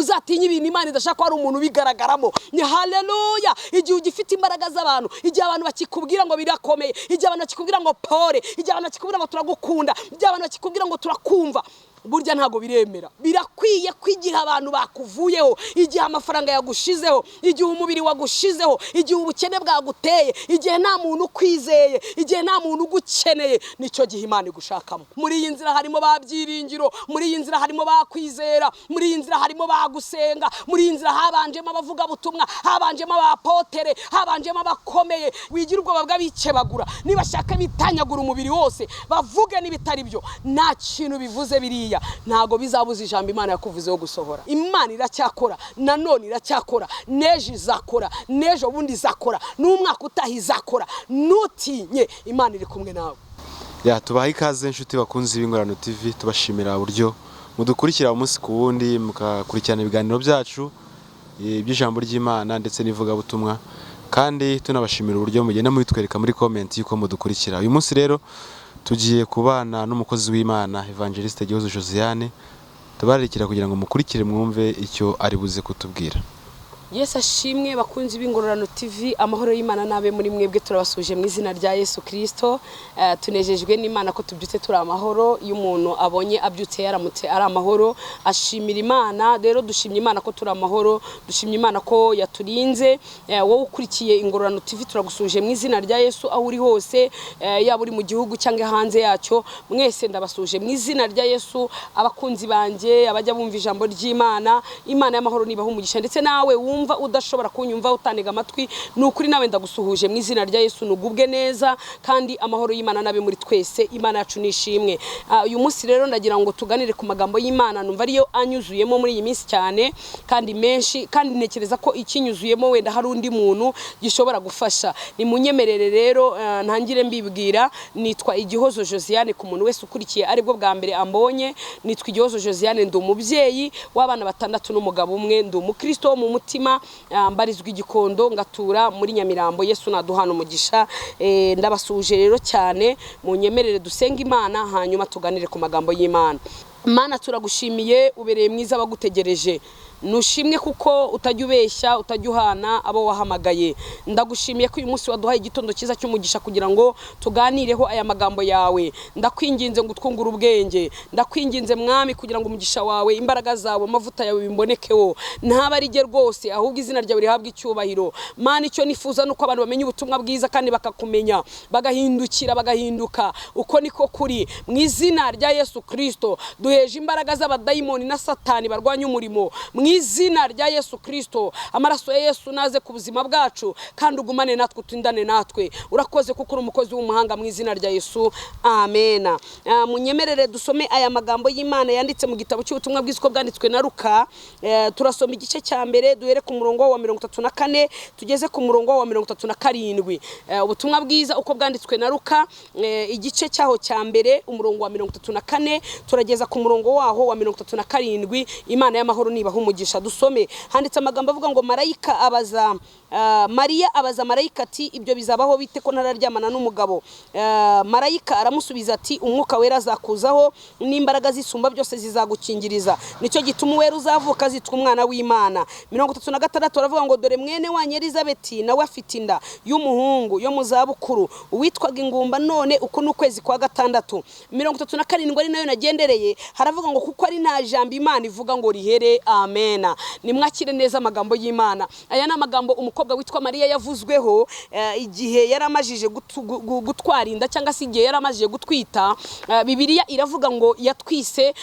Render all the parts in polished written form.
uzatinye ibintu Imana idashaka ko ari umuntu bigaragaramo. Ni haleluya. Igihe ugifite imbaraga z'abantu, igihe abantu bakikubwira ngo birakomeye, igihe abantu bakikubwira ngo pore, igihe abantu bakikubwira ngo turagukunda, igihe abantu bakikubwira ngo turakumva, burya ntago biremera. Birakwiye kwigira abantu bakuvuyeho, igihe amafaranga yagushizeho, igihe umubiri wagushizeho, igihe ubukene bwaguteye, igihe nta muntu kwizeye, igihe nta muntu ugukeneye, nico gihe Imana igushakamo. Muri iyi nzira harimo babyiringiro, muri iyi nzira harimo bakwizera, muri iyi nzira harimo bagusenga, muri iyi nzira habanjemo abavuga butumwa, habanjemo abapotere, habanjemo abakomeye. Wigira ubwoba bw'abikebagura, nibashaka bitanyagura umubiri wose, bavuge n'ibitari byo, nta kintu bivuze biriya. Ntago bizabuza ijambo Imana yakuvuzeho gusohora. Imana iracyakora, nanone iracyakora, neje izakora, neje ubundi izakora, n'umwaka utaha izakora. Nutinye, Imana iri kumwe nawe. Tubaha ikaze inshuti bakunzi b'Ingororano TV, tubashimira uburyo mudukurikira umunsi ku wundi, mukakurikirana ibiganiro byacu by'ijambo ry'Imana ndetse n'ivuga butumwa, kandi tunabashimira uburyo mugenda mubitwereka muri comment yuko mudukurikira. Uyu munsi rero tugiye kubana n'umukozi w'Imana Evangeliste Gihozo Josiane, tubarikira kugira ngo mukurikire mwumve icyo ari buze kutubwira. Yesu ashimwe bakunzi b'Ingororano TV, amahoro y'Imana nabe muri mwebwe, turabasuje mu izina rya Yesu Kristo. Tunejejwe n'Imana ko tubyutse turi amahoro. Iyo umuntu abonye abyutse yaramutse ari amahoro, ashimira Imana. Rero dushimye Imana ko turi amahoro, dushimye Imana ko yaturinze. Wowe ukurikiye Ingororano TV turagusuje mu izina rya Yesu aho uri hose, yaba uri mu gihugu cyangwa hanze yacyo, mwese ndabasuje mu izina rya Yesu. Abakunzi banje, abajya bumva ijambo ry'Imana, Imana y'amahoro nibaha umugisha. Ndetse nawe udashobora kunyumva utanega amatwi, nukuri nawe ndagusuhuje mu izina rya Yesu. Nugubwe neza kandi amahoro y'Imana nabe muri twese. Imana yacu nishimwe. Uyu munsi rero ndagira ngo tuganire ku magambo y'Imana, numva ariyo anyuzuyemo muri iyi minsi cyane kandi menshi, kandi ntekereza ko ikinyuzuyemo wenda hari undi muntu gishobora gufasha. Ni munyemerere rero ntangire mbibwira. Nitwa Igihozo Josiane, ku muntu wese ukurikiye aribwo bwa mbere ambonye. Nitwa Igihozo Josiane, ndi umubyeyi w'abana 6 n'umugabo umwe, ndi umukristo wo mu mutima, mbarizwa Igikondo, ngatura muri Nyamirambo. Yesu naduhana umugisha. Ndabasuje rero cyane, munyemerere dusenga Imana hanyuma tuganire ku magambo y'Imana. Mana turagushimiye, ubereye mwiza abagutegereje. Nushimwe kuko utajya ubeshya, utajya uhana abo wahamagaye. Ndagushimiye ko uyu munsi waduhaye igitondo cyiza cy'umugisha kugira ngo tuganireho aya magambo yawe. Ndakwinginze ngo utwungure ubwenge, ndakwinginze Mwami kugira ngo umugisha wawe, imbaraga zawe, amavuta yawe bimbonekeho. Ntaba ari rye rwose, ahubwo izina ryawe rihabwe icyubahiro. Mana icyo nifuza nuko abantu bamenye ubutumwa bwiza kandi bakakumenya, bagahindukira, bagahinduka. Uko niko kuri mu izina rya Yesu Kristo. Duheje imbaraga z'abadayimoni na Satani barwanya umurimo mu izina rya Yesu Kristo. Amaraso ya Yesu naze ku buzima bwacu kandi ugumane natwe, utindane natwe. Urakoze kuko uri umukozi w'umuhanga mu izina rya Yesu. Amen. Munyemerere dusome aya magambo y'Imana yanditse mu gitabo cy'ubutumwa bwiza uko bwanditswe na Luka. Turasoma igice cya mbere, duhere ku murongo wa 34 tugeze ku murongo wa 37. Ubutumwa bwiza uko bwanditswe na Luka, igice cyaho cya mbere umurongo wa 34 turageza ku murongo waho wa 37. Imana y'amahoro nibaha umugisha. Dusome, handitse amagambo avuga ngo marayika abaza Mariya abaza marayika ati, ibyo bizabaho bite ko ntararyamana n'umugabo? Marayika aramusubiza ati, umwuka wera azakuzaho n'imbaraga zisumba byose zizagukingiriza, nicyo gituma wera uzavuka azitwa umwana w'Imana. 36 aravuga ngo dore mwene wanyu Elizabeti nawe afite inda y'umuhungu yo mu zabukuru, uwitwaga ingumba, none uko n'ukwezi kwa 6. 37 ari nayo nagendereye, haravuga ngo kuko ari nta jambo Imana ivuga ngo rihere. Amen. Nimwakire neza amagambo y'Imana. Aya ni amagambo umukobwa witwa Mariya yavuzweho igihe yaramajije gutwara inda cyangwa se igihe yaramajije gutwita. Bibiliya iravuga ngo yatwise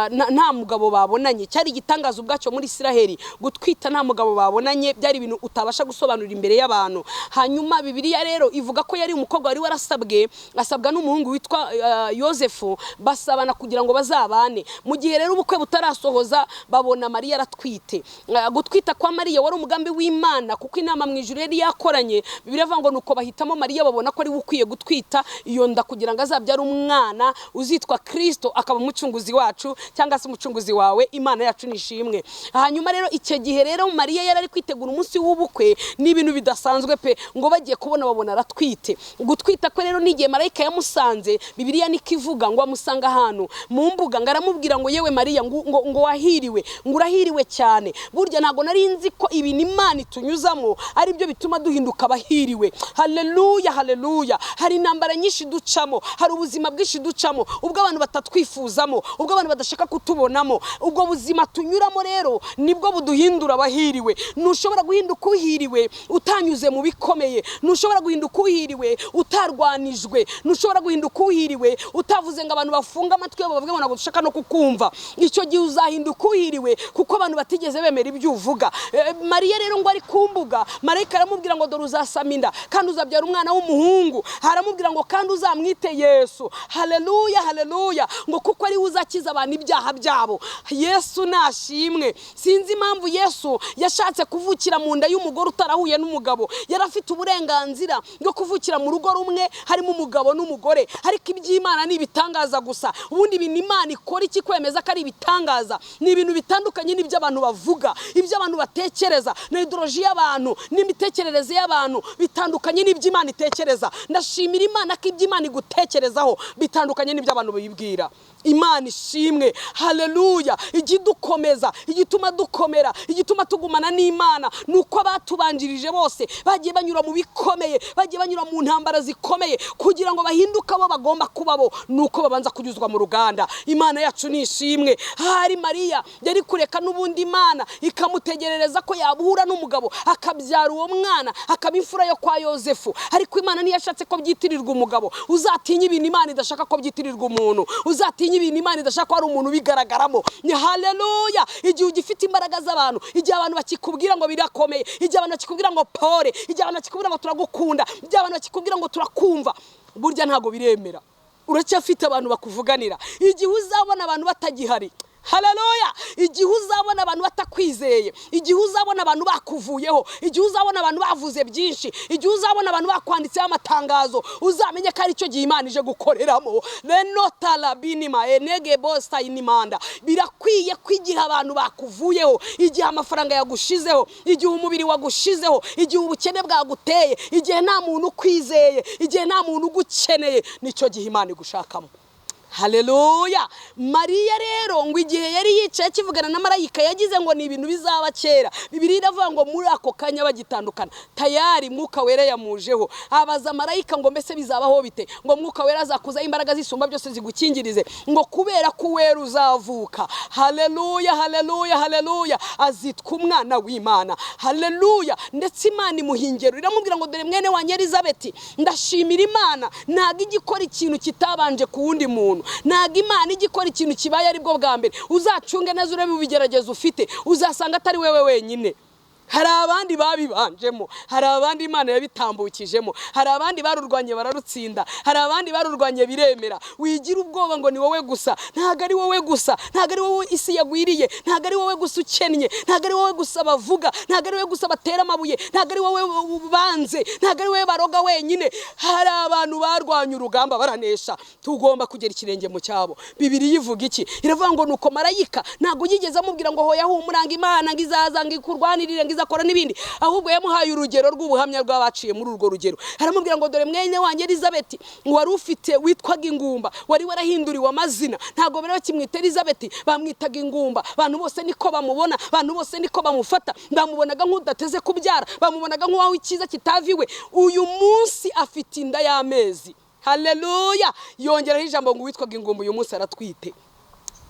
nta mugabo babonanye. Cyari igitangazo ubwacyo muri Isiraheli, gutwita nta mugabo babonanye byari ibintu utabasha gusobanura imbere y'abantu. Hanyuma Bibiliya rero ivuga ko yari umukobwa wari asabwa n'umuhungu witwa Yosefu, basabana kugira ngo bazabane. Mu gihe rero ubukwe butarasohoza babona Mariya aratwite. Gutwita kwa Mariya wari umugambi w'Imana kuko inama mu ijuru yari yakoranye. Bibiliya ivuga ngo nuko bahitamo Mariya, babona ko ari ukwiye gutwita iyo nda kugira ngo azabyare umwana uzitwa Kristo, akaba umucunguzi wacu cyangwa se umucunguzi wawe. Imana yacu nishimwe. Hanyuma rero icyo gihe rero Mariya yari ari kwitegura umunsi w'ubukwe, n'ibintu bidasanzwe pe, ngo bagiye kubona babona aratwite. Gutwita ko rero n'igihe marayika yamusanze, Bibiliya nikivuga ngo amusanga ahantu mu mbuga ngo aramubwira ngo yewe Mariya ngo wahiriwe, ngo urahiriwe cyane. Burya ntago nari nzi ko ibintu Imana itunyuzamo ari byo bituma duhinduka abahiriwe. Haleluya, haleluya. Hari intambara nyinshi ducamo, hari ubuzima bwinshi ducamo, ubwo abantu batatwifuzamo, ubwo abantu badashaka kutubonamo. Ubwo buzima tunyuramo rero nibwo buduhindura abahiriwe. Ntushobora guhinduka uhiriwe utanyuze mu bikomeye, ntushobora guhinduka uhiriwe utarwanijwe, ntushobora guhinduka uhiriwe utavuze ngo abantu bafunga amatwi yabo bavuge ngo ntabwo dushaka no kukumva. Icyo gihe uzahinduka uhiriwe kuko abantu batigeze bemera ibyo uvuga. Mariya rero ngo ari kumbuga, marayika aramubwira ngo dore uzasama inda kandi uzabyara umwana w'umuhungu, haramubwira ngo kandi uzamwite Yesu. Haleluya, haleluya. Ngo kuko ari uzakiza abantu ibyaha byabo. Yesu nashimwe. Sinzi impamvu Yesu yashatse kuvukira mu nda y'umugore utarahuye n'umugabo. Yarafite uburenganzira bwo kuvukira mu rugo rumwe harimo umugabo n'umugore, ariko iby'Imana ni ibitangaza gusa. Ubundi ibintu Imana ikora iki kwemeza ko ari ibitangaza? Ni ibintu bitandukanye n'ibyo abantu bavuga, ibyo abantu batekereza, na ideology y'abantu n'imitekerereze y'abantu bitandukanye n'ibyo Imana itekereza. Ndashimira Imana ko ibyo Imana igutekerezaho bitandukanye n'ibyo abantu bibwira. Imana ishimwe. Haleluya. Igidukomeza, igituma dukomera, igituma tugumana n'Imana nuko batubanjirije bose bagiye banyura mu bikomeye, bagiye banyura mu ntambara zikomeye kugira ngo bahinduke abo bagomba kubabo, nuko babanza kunyuzwa mu ruganda. Imana yacu ni ishimwe. Hari Mariya yari kureka n'ubundi Imana ikamutegerereza ko yabuhura n'umugabo akabyara uwo mwana akaba imfura yo kwa Yosefu, ariko Imana ntiyashatse ko byitirirwa umugabo. Uzatinya ibintu Imana idashaka ko byitirirwa umuntu, uzatinya ibintu Imana idashaka ko ari umuntu bigaragaramo. Ni haleluya. Igihe ugifite imbaraga z'abantu, igihe abantu bakikubwira ngo birakomeye, igihe abantu bakikubwira ngo pore, igihe abantu bakikubwira ngo turagukunda, igihe abantu bakikubwira ngo turakumva, burya ntago biremera. Uracyafite abantu bakuvuganira. Igihe uzabona abantu batagihari, haleluya, igihe uzabona abantu batakwizeye, igihe uzabona abantu bakuvuyeho, igihe uzabona abantu bavuze byinshi, igihe uzabona abantu bakwanditseho amatangazo, uzamenye ko ari cyo gihe Imana ije gukoreramo. Renotala binima enege bosta inimanda. Birakwiye kwigira abantu bakuvuyeho, igihe amafaranga yagushizeho, igihe umubiri wagushizeho, igihe ubukene bwaguteye, igihe nta muntu ukwizeye, igihe nta muntu ugukeneye, nicyo gihe Imana igushakamo. Haleluya. Mariya rero ngo igihe yari yicaye kivugana na marayika yagize ngo ni ibintu bizaba kera. Bibiliya iravuga ngo muri ako kanya bagitandukana tayari Mwuka Wera yamujeho. Abaza marayika ngo mbese bizabaho bite? Ngo Mwuka Wera azakuza imbaraga zisumba byose zigukingirize, ngo kubera ko wera uzavuka. Haleluya, haleluya, haleluya. Azitwa umwana w'Imana. Haleluya. Ndetse Imana imuhingero iramubwira ngo dore mwene wa Elizabeth, ndashimira Imana ntago igikora ikintu kitabanje ku wundi muntu. Ntago Imana igikora ikintu kibaye ari bwo bwa mbere. Uzacunge neza urebe ubigeragezo ufite, uzasanga atari wewe wenyine. Hari abandi babibanjemo, hari abandi Imana yabitambukijemo, hari abandi barurwanye bararutsinda, hari abandi barurwanye biremera. Wigira ubwoba ngo ni wowe gusa. Ntago ari wowe gusa, ntago ari wowe isi yagwiriye, ntago ari wowe gusa ukennye, ntago ari wowe gusa bavuga, ntago ari wowe gusa batera amabuye, ntago ari wowe banze, ntago ari wowe baroga wenyine. Hari abantu barwanye urugamba baranesha. Tugomba kugera ikirenge mu cyabo. Bibiliya ivuga iki? Iravuga ngo nuko marayika ntago yigeze amubwira ngo hoya humuranga Imana ngizaza ngikurwanirire akora n'ibindi, ahubwo yamuhaye urugero rw'ubuhamya rw'abaciye muri urwo rugero. Haramubwira ngo dore mwene wanjye Elizabeth wari ufite witwaga ingumba, wari warahinduriwe amazina, ntago bari bakimwita Elizabeth, bamwitaga ingumba. Abantu bose niko bamubona, abantu bose niko bamufata, bamubonaga nk'udateze kubyara, bamubonaga nk'uwaho ikiza kitaviwe. Uyu munsi afite inda y'amezi. Haleluya. Yongeraho ijambo ngo witwaga ingumba uyu munsi aratwite.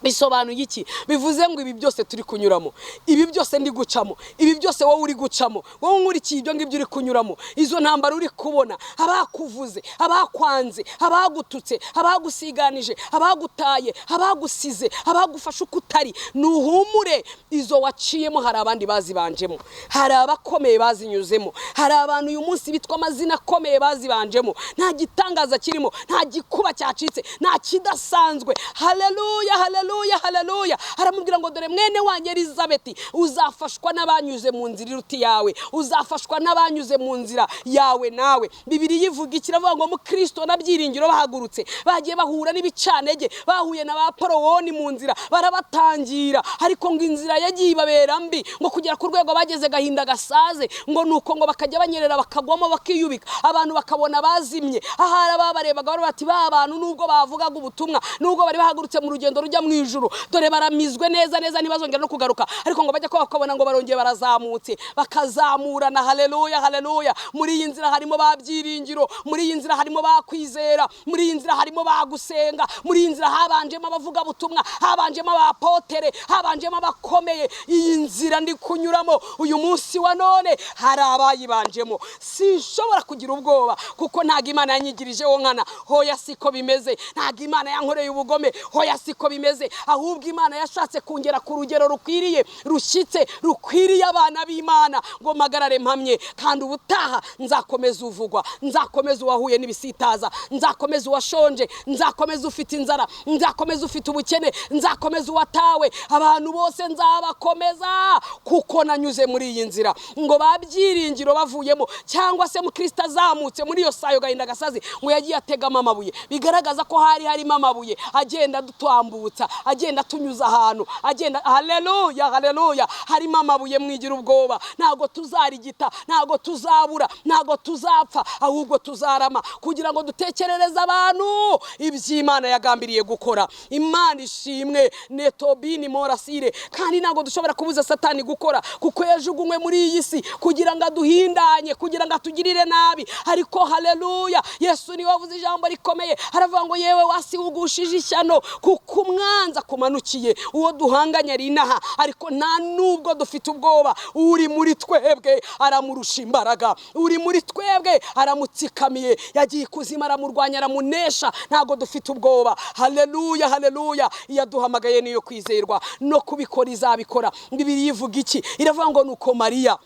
Bisobanuye iki? Bivuze ngo ibi byose turi kunyuramo, ibi byose ndi gucamo, ibi byose wowe uri gucamo, wowe nkurikiye ibyo ngibyo uri kunyuramo, izo ntambara uri kubona, abakuvuze, abakwanze, abagututse, abagusiganije, abagutaye, abagusize, abagufasha ukutari, nuhumure. Izo waciyemo hari abandi bazibanjemo, hari abakomeye bazinyuzemo, hari abantu uyu munsi bitwa amazina akomeye bazibanjemo. Nta gitangaza kirimo, nta gikuba cyacitse, nta kidasanzwe. Haleluya, haleluya, haleluya. Haramubwira ngo dore mwene wanjye Elizabeth uzafashwa n'abanyuze mu nzira iruti yawe, uzafashwa n'abanyuze mu nzira yawe nawe. Bibiliya ivuga ikiravuga ngo mu Kristo nabyiringiro bahagurutse bagiye bahura n'ibicanege, bahuye na ba Porowoni mu nzira barabatangira, ariko ngo inzira yagiye ibabera mbi, ngo kugera ku rwego bageze gahinda gasaze, ngo nuko ngo bakajya banyerera bakagwamo bakiyubika, abantu bakabona bazimye. Ahari ababarebaga bari bati ba bantu nubwo bavugaga ubutumwa, nubwo bari bahagurutse mu rugendo rujya mu ijuru, dore baramizwe neza neza ntibazongera no kugaruka. Ariko ngo bajya bakabona ngo barongeye barazamutse, bakazamurana. Haleluya, haleluya. Muri iyi nzira harimo babyiringiro, muri iyi nzira harimo bakwizera, muri iyi nzira harimo bagusenga, muri iyi nzira habanjemo abavuga butumwa, habanjemo abapotere, habanjemo abakomeye. Iyi nzira ndi kunyuramo uyu munsi wa none hari abayibanjemo. Sinshobora kugira ubwoba kuko ntago Imana yanyigirijeho nkana. Hoya siko bimeze. Ntago Imana yankoreye ubugome. Hoya siko bimeze. Ahubwo Imana yashatse kungera ku rugero rukwiriye, rushyitse, rukwiriye abana b'Imana ngo magarare mpamye. Kandi ubutaha nzakomeza uvugwa, nzakomeza uwahuye n'ibisitaza, nzakomeza uwashonje, nzakomeza ufite inzara, nzakomeza ufite ubukene, nzakomeza uwatawe. Abantu bose nzabakomeza kuko nanyuze muri iyi nzira. Ngo babyiringiro bavuyemo cyangwa se mu Kristo azamutse muri iyo sayo gahinda gasazi ngo yagiye ategama amabuye, bigaragaza ko hari harimo amabuye agenda dutambutsa, agenda tunyuza ahantu, agenda. Haleluya, haleluya. Harimo amabuye, mwigira ubwoba. Ntago tuzarigita, ntago tuzabura, ntago tuzapfa, ahubwo tuzarama kugira ngo dutekerereze abantu iby'Imana yagambiriye gukora. Imana ishimwe. Netobini morasire. Kandi ntago dushobora kubuza Satani gukora kuko yajugunywe muri iyi si kugira ngo aduhindanye, kugira ngo atugirire nabi. Ariko haleluya, Yesu ni wavuze ijambo rikomeye, haravuga ngo yewe wasi ugushije ishyano kuko umwanza kumanukiye. Uwo duhanganya ari inaha, ariko nta nubwo dufite ubwoba. Uri muri twebwe aramurusha imbaraga, uri muri twebwe aramutsikamiye, yagiye kuzima aramurwanya aramunesha. Ntago dufite ubwoba. Haleluya, haleluya. Yaduhamagaye niyo kwizerwa no kubikora izabikora. Bibiliya ivuga iki? Iravuga ngo nuko Mariya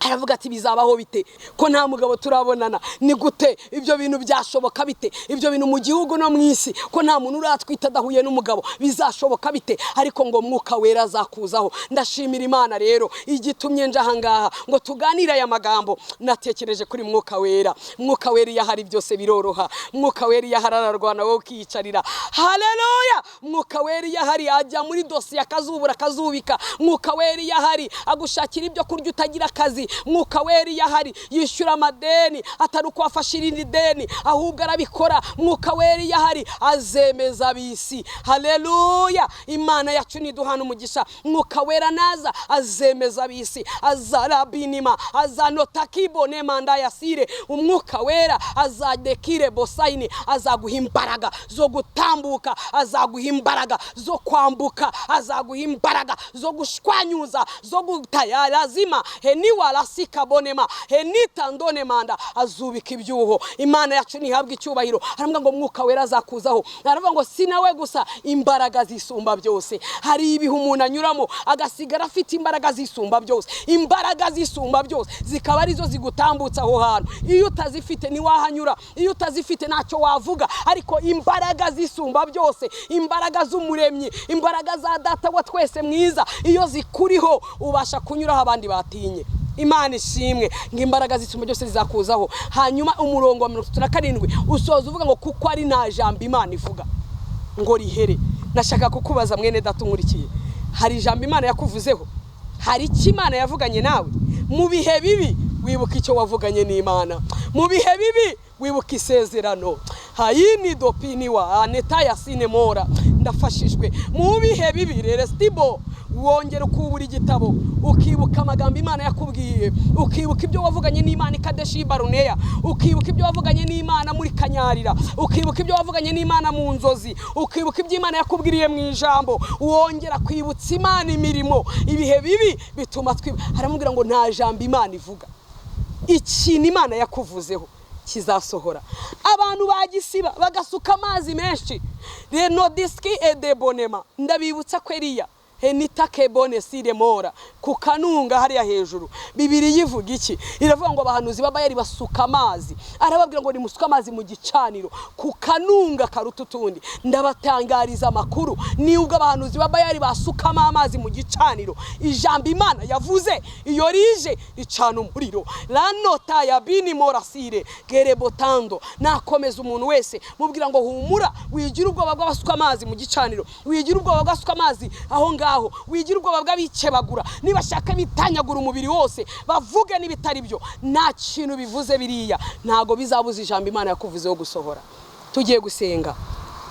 aravuga ati bizabaho bite ko nta mugabo turabonana? Ni gute ibyo bintu byashoboka bite? Ibyo bintu mu gihugu no mwisi ko nta muntu uratwita dahuye n'umugabo, bizashoboka bite? Ariko ngo Mwuka Wera azakuzaho. Ndashimira Imana rero igitumye nje ahangaha ngo tuganire aya magambo. Natekereje kuri Mwuka Wera. Mwuka Wera yahari byose biroroha. Mwuka Wera yaharararwana wowe ukiyicarira. Haleluya. Mwuka Wera yahari ajya muri dosiye akazubura akazubika. Mwuka Wera yahari agushakira ibyo kurya utagira akazi. Mwuka Wera yahari yishyura amadeni atari uko afashe irindi deni, ahubwo arabikora. Mwuka Wera yahari azemeza bisi. Haleluya. Imana yacu niduhana umugisha. Mwuka Wera naza azemeza bisi, azarabinima, azanota kibone manda yasire. Umwuka Wera azadekire bosaini, azaguha imbaraga zo gutambuka, azaguha imbaraga zo kwambuka, azaguha imbaraga zo gushwanyuza, zo gutaya lazima heniwa lasika bonema henita ndone manda, azubika ibyuho. Imana yacu nihabwa icyubahiro. Aravuga ngo Mwuka Wera azakuzaho. Aravuga ngo sinawe gusa, imbaraga zisumba byose. Hari ibihe umuntu anyuramo agasigara afite imbaraga zisumba byose. Imbaraga zisumba byose zikaba arizo zigutambutsa aho hantu. Iyo utazifite ni wahanyura, iyo utazifite ntacyo wavuga. Ariko imbaraga zisumba byose, imbaraga z'umuremyi, imbaraga za data wa twese mwiza, iyo zikuriho ubasha kunyuraho abandi batinye. Imana ishimwe. Ngo imbaraga zisumba byose zizakuzaho. Hanyuma umurongo wa 37 usoza uvuga ngo kuko ari nta jambo Imana ivuga ngo rihere. Nashaka kukubaza mwene data unkurikiye, hari jambo Imana yakuvuzeho? Hari iki Imana yavuganye nawe? Mu bihe bibi wibuka icyo wavuganye n'Imana. Mu bihe bibi wibuka isezerano. Hayini dopini wa aneta yasine mora. Ndafashijwe mu bihe bibi rero stibo wongera ukubura igitabo, ukibuka amagambo Imana yakubwiye, ukibuka ibyo wavuganye n'Imana Kadeshi Baruneya, ukibuka ibyo wavuganye n'Imana muri Kanyarira, ukibuka ibyo wavuganye n'Imana mu nzozi, ukibuka ibyo Imana yakubwiriye mu ijambo, wongera kwibutsa Imana imirimo. Ibihe bibi bituma haramubwira ngo nta jambo Imana ivuga. Ikintu Imana yakuvuzeho kizasohora. Abantu bagisiba bagasuka amazi menshi. Reno diski edebonema. Ndabibutsa ko Eliya henita kebone sire mora kukanunga hariya hejuru. Bibiliya ivuga iki? Iravuga ngo abahanuzi b'Abayali basuka amazi. Arababwira ngo nimusuka amazi mu gicaniro kukanunga karututundi. Ndabatangariza amakuru ni ubwo abahanuzi b'Abayali basukamo amazi mu gicaniro. Ijambo Imana yavuze iyo rije icana umuriro. Lanota ya bini morasire gerebotando. Nakomeza umuntu wese mubwira ngo humura, wigira ubwoba bw'abasuka amazi mu gicaniro, wigira ubwoba bw'abasuka amazi aho ngaho, wigira ubwoba bw'abikebagura, nibashaka bitanyagura umubiri wose bavuge n'ibitari byo. Nta kintu bivuze biriya ntago bizabuza ijambo Imana yakuvuzeho gusohora. Tugiye gusenga.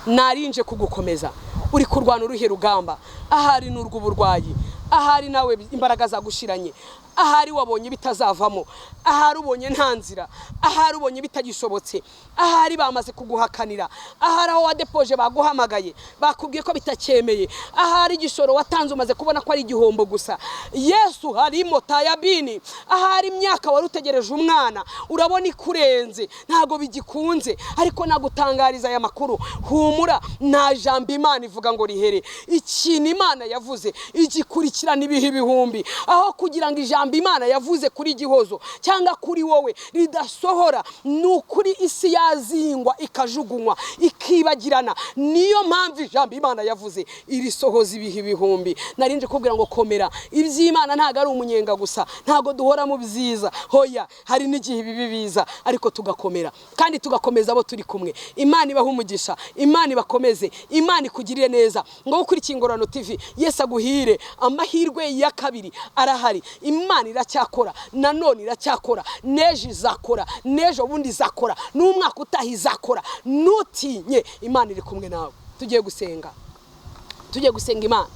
Narinje kugukomeza uri kurwana uruhe rugamba, ahari n'urw'uburwayi, ahari nawe imbaraga zagushiranye, ahari wabonye bitazavamo, ahari ubonye nta nzira, ahari ubonye bitagishobotse, ahari bamaze kuguhakanira, ahari aho wadepoje baguhamagaye bakubwiye ko bitacyemeye, ahari igishoro watanze umaze kubona ko ari igihombo gusa. Yesu harimo tayabini, ahari imyaka wari utegereje umwana urabona ikurenze ntago bigikunze, ariko nagutangariza aya makuru, humura nta jambo Imana ivuga ngo rihere. Ikintu Imana yavuze igikurikirana ibihe ibihumbi, aho kugira ngo ijambo Imana yavuze kuri Gihozo cyangwa kuri wowe ridasohora, n'ukuri isi yazingwa ikajugunywa ikibagirana. Niyo mpamvu ijambo Imana yavuze irisohoza ibihe ibihumbi. Narinje kubwira ngo komera, iby'Imana ntago ari umunyenga gusa, ntago duhora mu byiza, hoya hari n'igihe bibi biza, ariko tugakomera kandi tugakomeza abo turi kumwe. Imana ibaha umugisha, Imana ibakomeze, Imana ikugirire neza. Ngo ukurikiye Ingororano TV, Yesu aguhire. Amahirwe ya kabiri arahari. Imana iracyakora, nanone iracyakora, neje izakora, nejo bundi izakora, n'umwaka utaha izakora. Nutinye, Imana iri kumwe nawe. Tugiye gusenga Imana.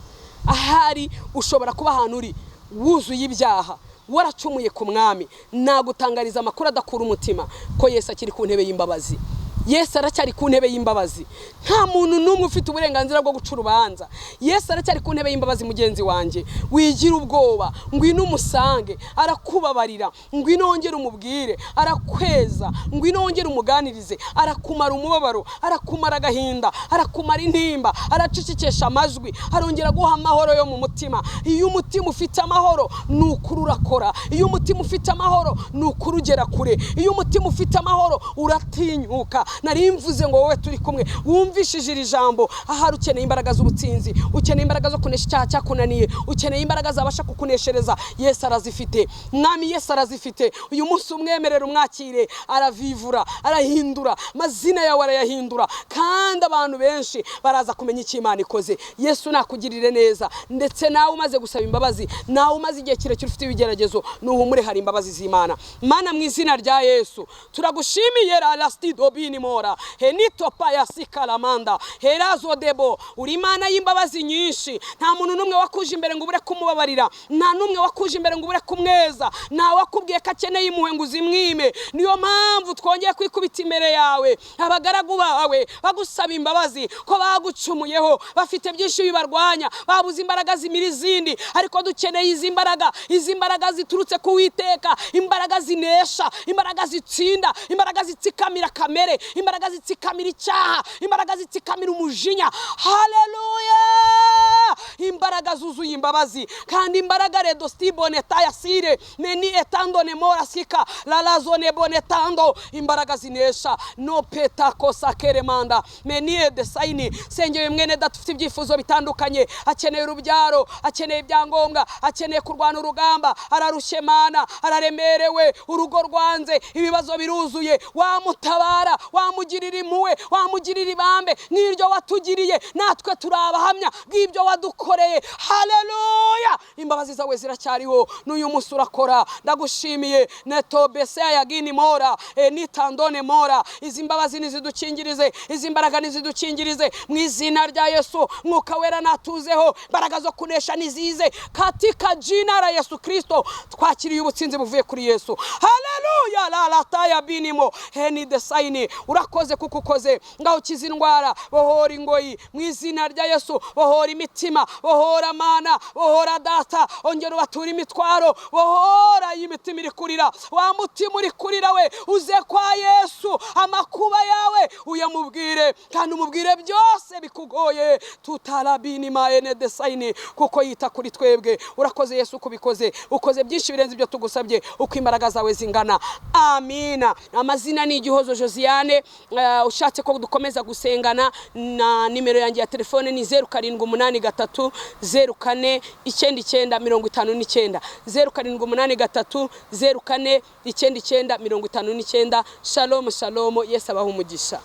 Ahari ushobora kuba ahantu uri wuzuye ibyaha, waracumuye ku mwami, nagutangariza amakuru adakura umutima ko Yesu akiri ku ntebe y'imbabazi. Yesu aracyari ku ntebe y'imbabazi. Nta muntu n'umwe ufite uburenganzira bwo guca urubanza. Yesu aracyari ku ntebe y'imbabazi. Mugenzi wanjye, wigira ubwoba, ngwino umusange, arakubabarira, ngwino wongere umubwire, arakweza, ngwino wongere umuganirize, arakumara umubabaro, arakumara agahinda, arakumara intimba, aracicikesha amajwi, arongera guha amahoro yo mu mutima. Iyo umutima ufite amahoro, n'ukuri urakora. Iyo umutima ufite amahoro, n'ukuri ugera kure. Iyo umutima ufite amahoro, uratinyuka. Nari mvuze ngo wowe turi kumwe wumvishije iri jambo, ahari ukeneye imbaraga z'ubutsinzi, ukeneye imbaraga zo kunesha icyaha cyakunaniye, ukeneye imbaraga zabasha kukuneshereza, Yesu arazifite. Mwami Yesu arazifite. Uyu munsi umwemerera umwakire, aravivura, arahindura, mazina yawe arayahindura, kandi abantu benshi baraza kumenya icyo Imana ikoze. Yesu nakugirire neza, ndetse nawe umaze gusaba imbabazi, nawe umaze igihe kirekire ufite ibigeragezo, nuhumure hari imbabazi z'Imana. Mana mu izina rya Yesu turagushimiye rastido bini mora henito paya sikalamanda herazo debo. Uri Imana y'imbabazi nyinshi, nta muntu numwe wakuje imbere ngo ubure kumubabarira, nta numwe wakuje imbere ngo ubure kumweza, nta wakubwiye ko akeneye impuhwe ngo uzimwime. Niyo mpamvu twongeye kwikubita imbere yawe, abagaragu bawe bagusaba imbabazi ko bagucumuyeho, bafite byinshi bibarwanya, babuze imbaraga zimira izindi, ariko dukeneye izi mbaraga ziturutse ku Uwiteka, imbaraga zinesha, imbaraga zitsinda, imbaraga zitsikamira kamere, imbaraga zitsikamira icyaha, imbaraga zitsikamira umujinya. Haleluya! Imbaraga zuzuye imbabazi, kandi imbaraga redo stiboneta yasire meni etando ne mora sika la lazone bonetando, imbaraga zinesha no peta kosa keremanda meni de saini. Sengeye mwene datufite ibyifuzo bitandukanye, akeneye urubyaro, akeneye ibyangombwa, akeneye kurwana urugamba, ararushye Mana, araremerewe, urugo rwanze, ibibazo biruzuye, wamutabara, wamugirira impuhwe, wamugirira ibambe nk'iryo watugiriye, natwe turabahamya bw'ibyo wadukoreye. Haleluya! Imbabazi zawe ziracyariho, n'uyu munsi urakora. Ndagushimiye neto bese yagini mora nitandone mora. Izi mbabazi nizidukingirize, izi mbaraga nizidukingirize mu izina rya Yesu. Mwuka wera natuzeho, mbaraga zo kunesha nizize katika jina la Yesu Kristo. Twakiriye ubutsinzi buvuye kuri Yesu. Haleluya! la lataya binimo heni desaini. Urakoze kuko ukoze, ngaho kiza indwara, bohora ingoyi mu izina rya Yesu, bohora imitima, bohora Mana, bohora data, ongera ubatura imitwaro, bohora y'imitima iri kurira. Wa mutima uri kurira we, uze kwa Yesu, amakuba yawe uyamubwire, kandi umubwire byose bikugoye. Tutarabini maene desaini, kuko yita kuri twebwe. Urakoze Yesu kubikoze, ukoze byinshi birenze ibyo tugusabye, uko imbaraga zawe zingana. Amina. Amazina ni Gihozo Josiane. Ushatse ko dukomeza gusengana, na nimero yanjye ya telefone ni 0783 04 99 59 0783 04 99 59. Shalom shalom. Yesu abaha umugisha.